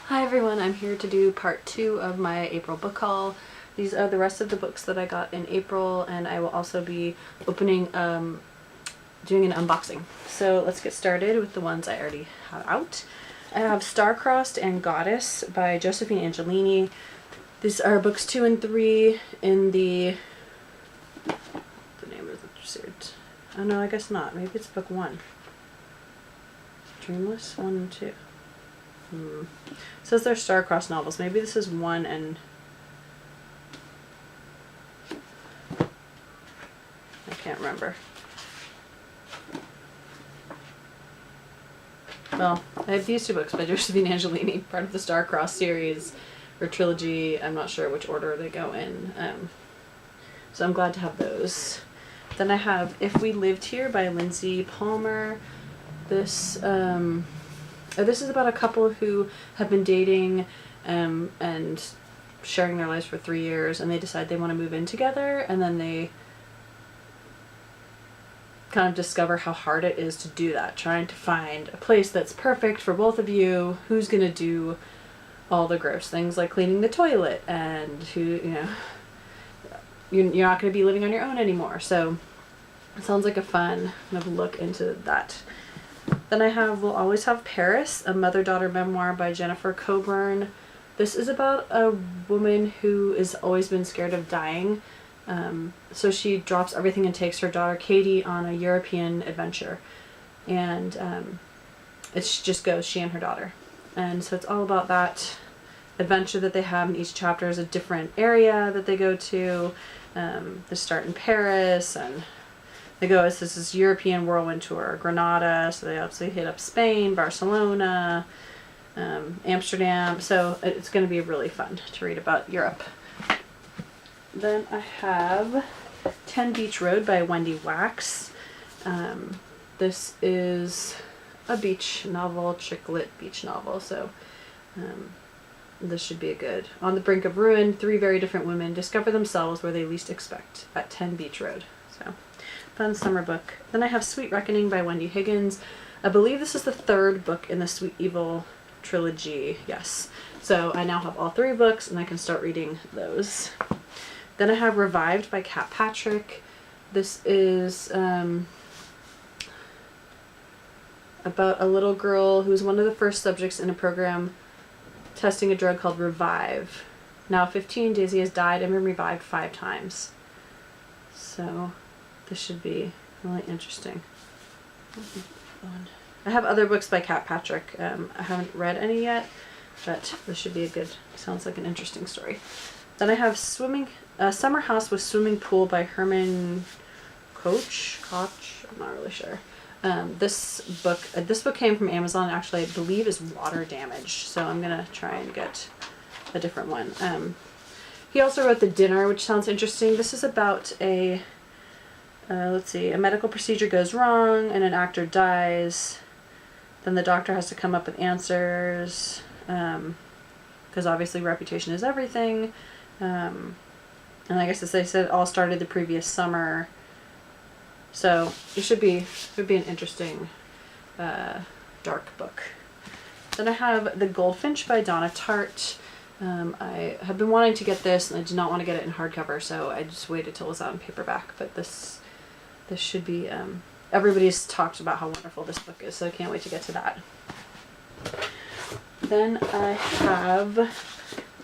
Hi everyone, I'm here to do part 2 of my April book haul. These are the rest of the books that I got in April, and I will also be doing an unboxing. So let's get started with the ones I already have out. I have Star-Crossed and Goddess by Josephine Angelini. These are books 2 and 3 in the name of the series. Oh no, I guess not. Maybe it's book 1. Dreamless 1 and 2. It says they're star-crossed novels. Maybe this is 1 and... I can't remember. Well, I have these 2 books by Josephine Angelini, part of the Star-Crossed series, or trilogy. I'm not sure which order they go in. So I'm glad to have those. Then I have If We Lived Here by Lindsay Palmer. This is about a couple who have been dating and sharing their lives for 3 years, and they decide they want to move in together, and then they kind of discover how hard it is to do that, trying to find a place that's perfect for both of you, who's going to do all the gross things like cleaning the toilet, and you're not going to be living on your own anymore. So it sounds like a fun kind of look into that. Then I have We'll Always Have Paris, a mother-daughter memoir by Jennifer Coburn. This is about a woman who has always been scared of dying. So she drops everything and takes her daughter Katie on a European adventure. And it just goes, she and her daughter. And so it's all about that adventure that they have, and each chapter is a different area that they go to. They start in Paris, and they go, this is European whirlwind tour, Granada, so they obviously hit up Spain, Barcelona, Amsterdam, so it's going to be really fun to read about Europe. Then I have 10 Beach Road by Wendy Wax. This is a beach novel, chick lit beach novel, so this should be a good. On the brink of ruin, 3 very different women discover themselves where they least expect at 10 Beach Road. So fun summer book. Then I have Sweet Reckoning by Wendy Higgins. I believe this is the 3rd book in the Sweet Evil trilogy. Yes. So I now have all 3 books, and I can start reading those. Then I have Revived by Kat Patrick. This is about a little girl who's one of the first subjects in a program testing a drug called Revive. Now 15, Daisy has died and been revived 5 times. So this should be really interesting. I have other books by Kat Patrick. I haven't read any yet, but this should be a good, sounds like an interesting story. Then I have Summer House with Swimming Pool by Herman Koch, I'm not really sure. This book came from Amazon. Actually, I believe is water damaged, so I'm gonna try and get a different one. He also wrote The Dinner, which sounds interesting. This is about a a medical procedure goes wrong and an actor dies. Then the doctor has to come up with answers, because obviously reputation is everything. And I guess as they said, it all started the previous summer. So it would be an interesting dark book. Then I have The Goldfinch by Donna Tartt. I have been wanting to get this, and I did not want to get it in hardcover, so I just waited till it was out in paperback. But this should be, everybody's talked about how wonderful this book is, so I can't wait to get to that. Then I have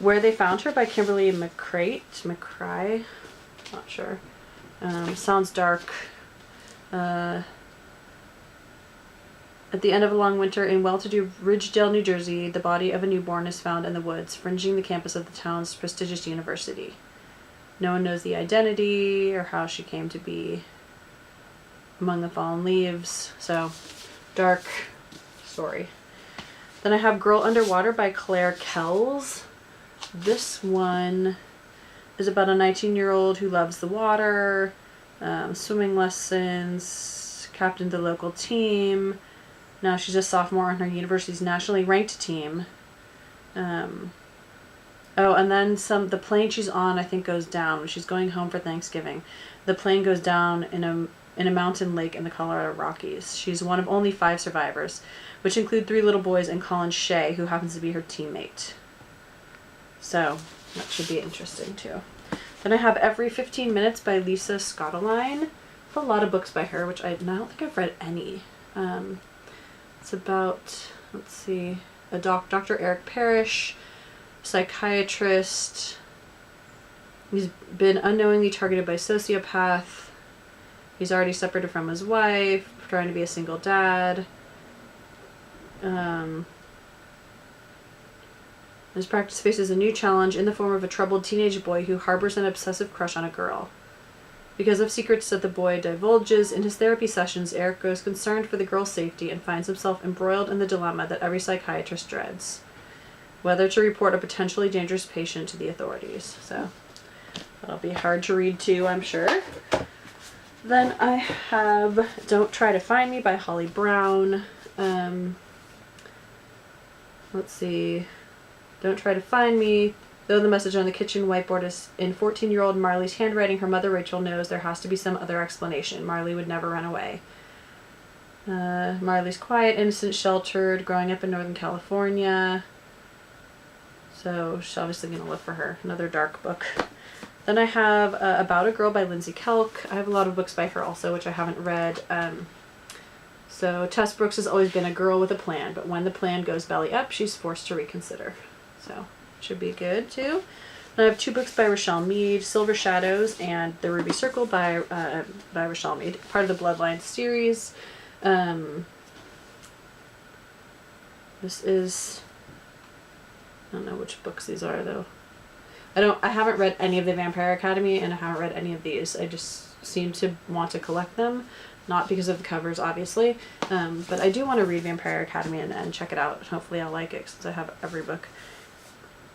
Where They Found Her by Kimberly McCrae, not sure. Sounds dark. At the end of a long winter in well-to-do Ridgedale, New Jersey, the body of a newborn is found in the woods, fringing the campus of the town's prestigious university. No one knows the identity or how she came to be among the fallen leaves. So, dark story. Then I have Girl Underwater by Claire Kells. This one is about a 19-year-old who loves the water, swimming lessons, captained the local team. Now she's a sophomore on her university's nationally ranked team. And then the plane she's on, I think, goes down when she's going home for Thanksgiving. The plane goes down in in a mountain lake in the Colorado Rockies. She's one of only 5 survivors, which include 3 little boys and Colin Shea, who happens to be her teammate. So that should be interesting too. Then I have Every 15 Minutes by Lisa Scottoline. A lot of books by her, which I don't think I've read any. It's about, let's see, Dr. Eric Parrish, psychiatrist. He's been unknowingly targeted by a sociopath. He's already separated from his wife, trying to be a single dad. His practice faces a new challenge in the form of a troubled teenage boy who harbors an obsessive crush on a girl. Because of secrets that the boy divulges in his therapy sessions, Eric grows concerned for the girl's safety and finds himself embroiled in the dilemma that every psychiatrist dreads: whether to report a potentially dangerous patient to the authorities. So that'll be hard to read too, I'm sure. Then I have Don't Try to Find Me by Holly Brown. Let's see. Don't Try to Find Me. Though the message on the kitchen whiteboard is in 14-year-old Marley's handwriting, her mother Rachel knows there has to be some other explanation. Marley would never run away. Marley's quiet, innocent, sheltered, growing up in Northern California. So she's obviously going to live for her. Another dark book. Then I have About a Girl by Lindsay Kelk. I have a lot of books by her also, which I haven't read. So Tess Brooks has always been a girl with a plan, but when the plan goes belly up, she's forced to reconsider. So should be good too. And I have 2 books by Rochelle Mead, Silver Shadows and The Ruby Circle by Rochelle Mead, part of the Bloodline series. This is, I don't know which books these are though. I haven't read any of the Vampire Academy, and I haven't read any of these. I just seem to want to collect them, not because of the covers obviously, but I do want to read Vampire Academy and check it out. Hopefully I'll like it since I have every book.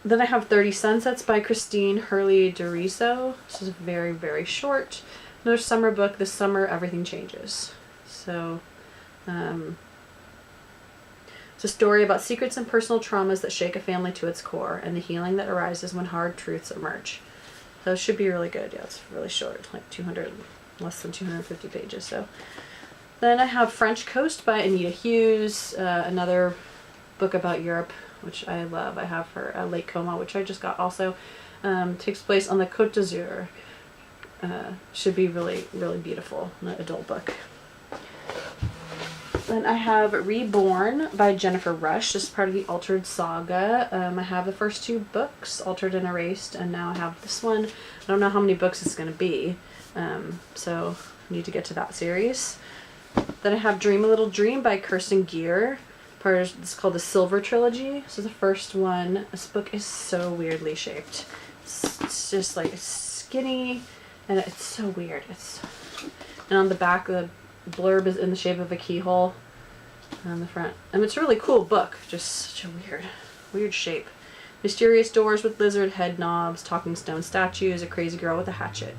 Then I have 30 Sunsets by Christine Hurley Dorizo. This is very, very short. Another summer book. This summer, everything changes. So, it's a story about secrets and personal traumas that shake a family to its core, and the healing that arises when hard truths emerge. So it should be really good. Yeah, it's really short, like less than 250 pages. So, then I have French Coast by Anita Hughes. Another book about Europe, which I love. I have her Lake Como, which I just got also. Takes place on the Côte d'Azur. Should be really, really beautiful. An adult book. Then I have Reborn by Jennifer Rush. This is part of the Altered Saga. I have the first 2 books, Altered and Erased, and now I have this one. I don't know how many books it's going to be, so I need to get to that series. Then I have Dream a Little Dream by Kirsten Gear. It's called the Silver Trilogy. This is the first one. This book is so weirdly shaped. It's just like, it's skinny, and it's so weird. And on the back, the blurb is in the shape of a keyhole. And on the front, and it's a really cool book. Just such a weird shape. Mysterious doors with lizard head knobs, talking stone statues, a crazy girl with a hatchet.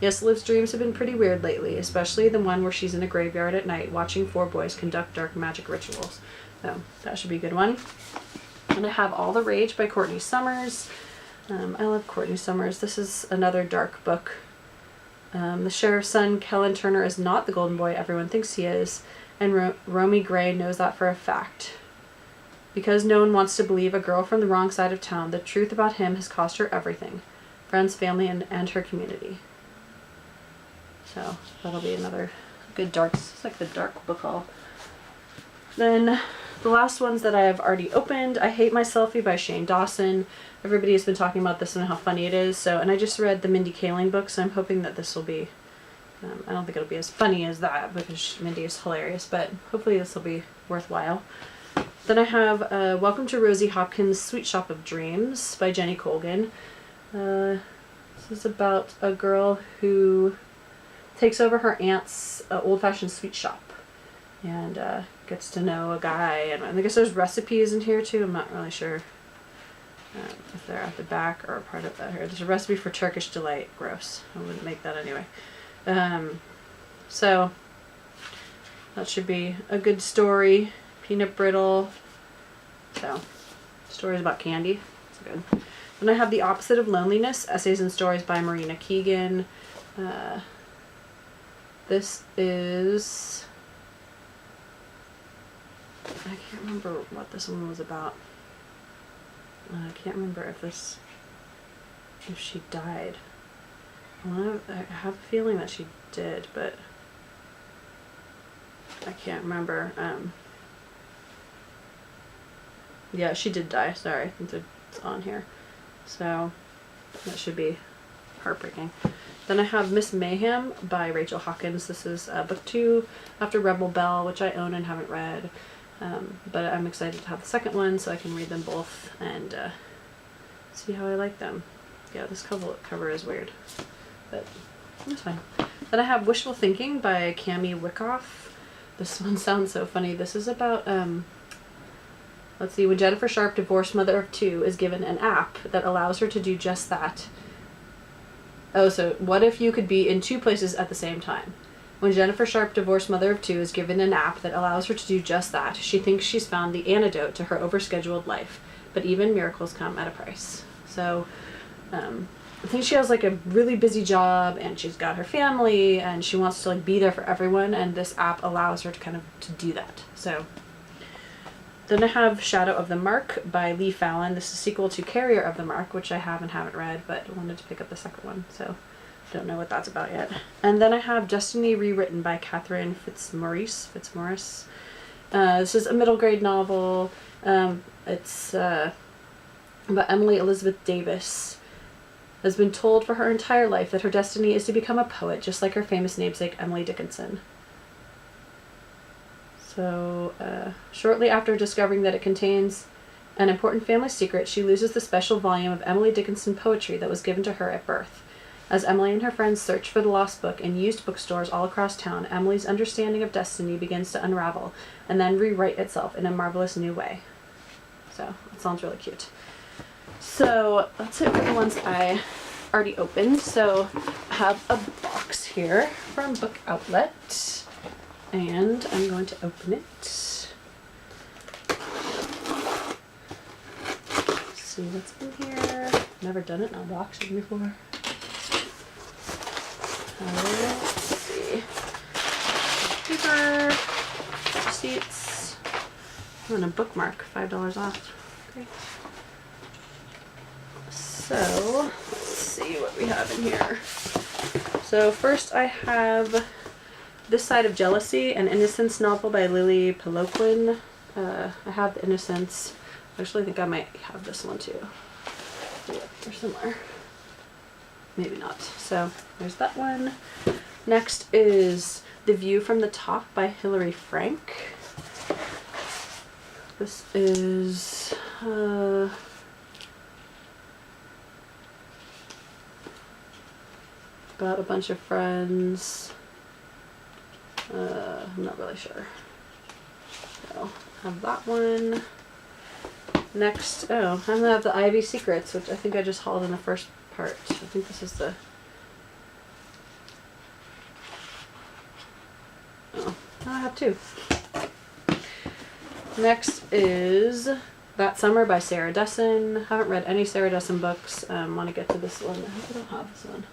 Yes, Liv's dreams have been pretty weird lately, especially the one where she's in a graveyard at night watching 4 boys conduct dark magic rituals. So that should be a good one. And I have All the Rage by Courtney Summers. I love Courtney Summers. This is another dark book. The sheriff's son, Kellen Turner, is not the golden boy everyone thinks he is, and Romy Gray knows that for a fact. Because no one wants to believe a girl from the wrong side of town, the truth about him has cost her everything. Friends, family, and her community. So that'll be another good dark, it's like the dark book haul. Then the last ones that I have already opened, I Hate My Selfie by Shane Dawson. Everybody has been talking about this and how funny it is. So, and I just read the Mindy Kaling book, so I'm hoping that this will be, I don't think it'll be as funny as that because Mindy is hilarious, but hopefully this will be worthwhile. Then I have Welcome to Rosie Hopkins' Sweet Shop of Dreams by Jenny Colgan. This is about a girl who takes over her aunt's old-fashioned sweet shop and gets to know a guy, and I guess there's recipes in here too. I'm not really sure if they're at the back or a part of that here. There's a recipe for Turkish delight. Gross. I wouldn't make that anyway. So that should be a good story. Peanut brittle. So stories about candy. It's good. Then I have The Opposite of Loneliness, Essays and Stories by Marina Keegan. This is, I can't remember what this one was about. I can't remember if she died. I have a feeling that she did, but I can't remember. Yeah, she did die. Sorry, I think it's on here. So that should be heartbreaking. Then I have Miss Mayhem by Rachel Hawkins. This is book 2 after Rebel Belle, which I own and haven't read. But I'm excited to have the second one so I can read them both and see how I like them. Yeah, this cover is weird, but it's fine. Then I have Wishful Thinking by Cami Wyckoff. This one sounds so funny. This is about, let's see, when Jennifer Sharp, divorced mother of 2, is given an app that allows her to do just that. Oh, so what if you could be in 2 places at the same time? When Jennifer Sharp, divorced mother of 2, is given an app that allows her to do just that, she thinks she's found the antidote to her overscheduled life. But even miracles come at a price. So, I think she has like a really busy job and she's got her family and she wants to like be there for everyone, and this app allows her to kind of to do that. So then I have Shadow of the Mark by Lee Fallon. This is a sequel to Carrier of the Mark, which I haven't read, but I wanted to pick up the second one, so don't know what that's about yet. And then I have Destiny Rewritten by Catherine Fitzmaurice. This is a middle grade novel. It's about Emily Elizabeth Davis. Has been told for her entire life that her destiny is to become a poet, just like her famous namesake Emily Dickinson. So, shortly after discovering that it contains an important family secret, she loses the special volume of Emily Dickinson poetry that was given to her at birth. As Emily and her friends search for the lost book in used bookstores all across town, Emily's understanding of destiny begins to unravel and then rewrite itself in a marvelous new way. So, it sounds really cute. So, that's it for the ones I already opened. So, I have a box here from Book Outlet, and I'm going to open it. See what's in here. Never done it in unboxing before. Let's see. Paper, receipts, and a bookmark, $5 off. Great. So, let's see what we have in here. So first I have This Side of Jealousy, an Innocence novel by Lily Peloquin. I have The Innocence. Actually, I think I might have this one too. Yeah, they're similar. Maybe not. So there's that one. Next is The View from the Top by Hilary Frank. This is about a bunch of friends. I'm not really sure. So I have that one. Next, I'm gonna have the Ivy Secrets, which I think I just hauled in the first part. I think this is the. Oh, I have 2. Next is That Summer by Sarah Dessen. Haven't read any Sarah Dessen books. Want to get to this one. I hope I don't have this one.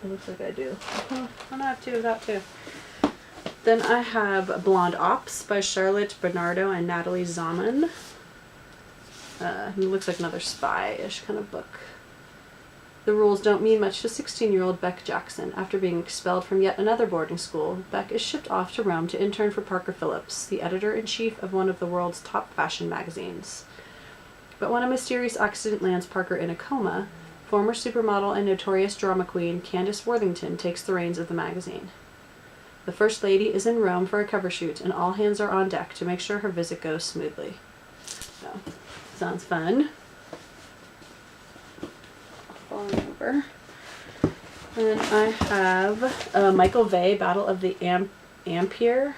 It looks like I do. I don't have 2 of that too. Then I have Blonde Ops by Charlotte Bernardo and Natalie Zaman. It looks like another spy-ish kind of book. The rules don't mean much to 16-year-old Beck Jackson. After being expelled from yet another boarding school, Beck is shipped off to Rome to intern for Parker Phillips, the editor-in-chief of one of the world's top fashion magazines. But when a mysterious accident lands Parker in a coma, former supermodel and notorious drama queen Candice Worthington takes the reins of the magazine. The First Lady is in Rome for a cover shoot, and all hands are on deck to make sure her visit goes smoothly. So, sounds fun. Falling over. And I have Michael Vey, Battle of the Ampere.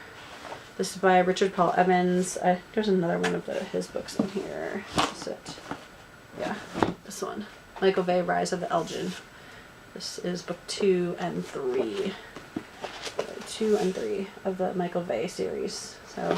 This is by Richard Paul Evans. There's another one of his books in here. Is it? Yeah, this one. Michael Vey, Rise of the Elgin. This is book 2 and 3. 2 and 3 of the Michael Vey series. So